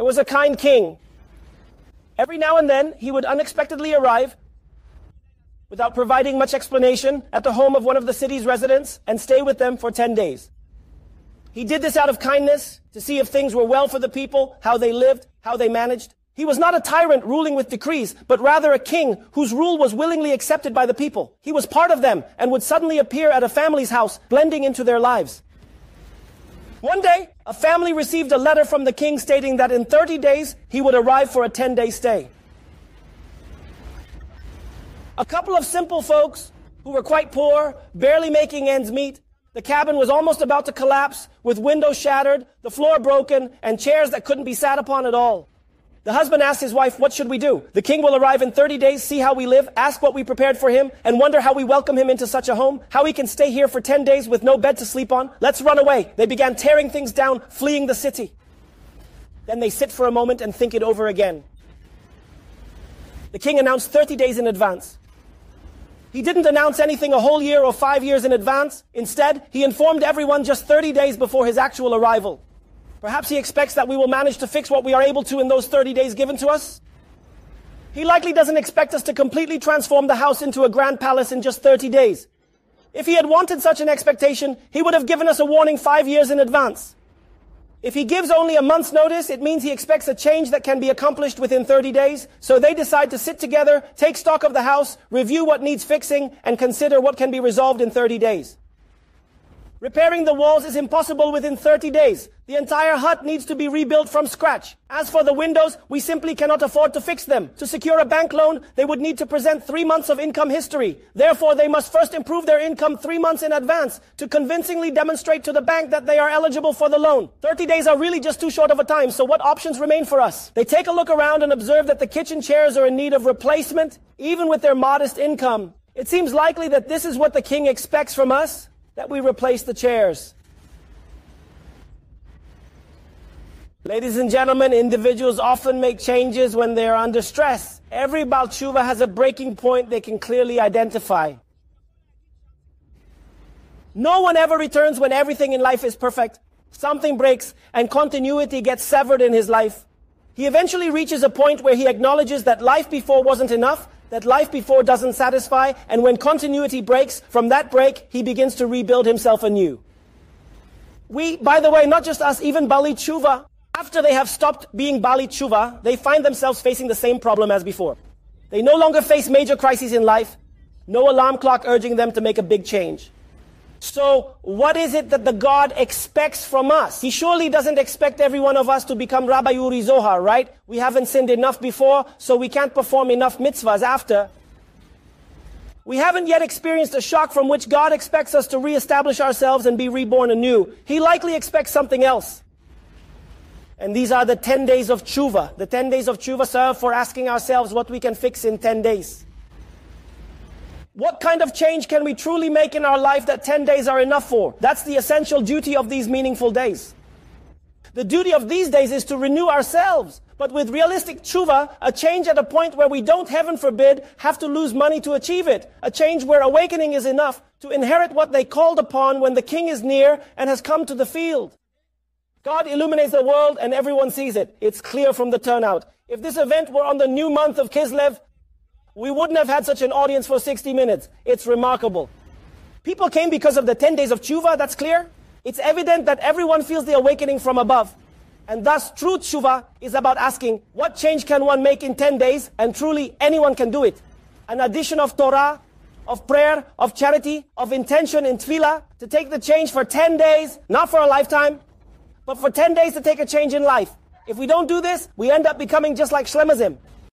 There was a kind king. Every now and then, he would unexpectedly arrive, without providing much explanation, at the home of one of the city's residents and stay with them for 10 days. He did this out of kindness, to see if things were well for the people, how they lived, how they managed. He was not a tyrant ruling with decrees, but rather a king whose rule was willingly accepted by the people. He was part of them and would suddenly appear at a family's house, blending into their lives. One day, a family received a letter from the king stating that in 30 days, he would arrive for a 10-day stay. A couple of simple folks who were quite poor, barely making ends meet. The cabin was almost about to collapse, with windows shattered, the floor broken, and chairs that couldn't be sat upon at all. The husband asked his wife, what should we do? The king will arrive in 30 days, see how we live, ask what we prepared for him, and wonder how we welcome him into such a home, how he can stay here for 10 days with no bed to sleep on. Let's run away. They began tearing things down, fleeing the city. Then they sit for a moment and think it over again. The king announced 30 days in advance. He didn't announce anything a whole year or 5 years in advance. Instead, he informed everyone just 30 days before his actual arrival. Perhaps he expects that we will manage to fix what we are able to in those 30 days given to us. He likely doesn't expect us to completely transform the house into a grand palace in just 30 days. If he had wanted such an expectation, he would have given us a warning 5 years in advance. If he gives only a month's notice, it means he expects a change that can be accomplished within 30 days. So they decide to sit together, take stock of the house, review what needs fixing, and consider what can be resolved in 30 days. Repairing the walls is impossible within 30 days. The entire hut needs to be rebuilt from scratch. As for the windows, we simply cannot afford to fix them. To secure a bank loan, they would need to present 3 months of income history. Therefore, they must first improve their income 3 months in advance to convincingly demonstrate to the bank that they are eligible for the loan. 30 days are really just too short of a time, so what options remain for us? They take a look around and observe that the kitchen chairs are in need of replacement, even with their modest income. It seems likely that this is what the king expects from us, that we replace the chairs. Ladies and gentlemen, individuals often make changes when they are under stress. Every Baal Tshuva has a breaking point they can clearly identify. No one ever returns when everything in life is perfect. Something breaks and continuity gets severed in his life. He eventually reaches a point where he acknowledges that life before wasn't enough, that life before doesn't satisfy, and when continuity breaks, from that break, he begins to rebuild himself anew. We, by the way, not just us, even Bali Tshuva, after they have stopped being Bali Tshuva, they find themselves facing the same problem as before. They no longer face major crises in life, no alarm clock urging them to make a big change. So, what is it that the God expects from us? He surely doesn't expect every one of us to become Rabbi Uri Zohar, right? We haven't sinned enough before, so we can't perform enough mitzvahs after. We haven't yet experienced a shock from which God expects us to reestablish ourselves and be reborn anew. He likely expects something else. And these are the 10 days of tshuva. The 10 days of tshuva serve for asking ourselves what we can fix in 10 days. What kind of change can we truly make in our life that 10 days are enough for? That's the essential duty of these meaningful days. The duty of these days is to renew ourselves. But with realistic tshuva, a change at a point where we don't, heaven forbid, have to lose money to achieve it. A change where awakening is enough to inherit what they called upon when the king is near and has come to the field. God illuminates the world and everyone sees it. It's clear from the turnout. If this event were on the new month of Kislev, we wouldn't have had such an audience for 60 minutes. It's remarkable. People came because of the 10 days of tshuva, that's clear. It's evident that everyone feels the awakening from above. And thus, true tshuva is about asking, what change can one make in 10 days? And truly, anyone can do it. An addition of Torah, of prayer, of charity, of intention in tefillah, to take the change for 10 days, not for a lifetime, but for 10 days to take a change in life. If we don't do this, we end up becoming just like Shlemazim.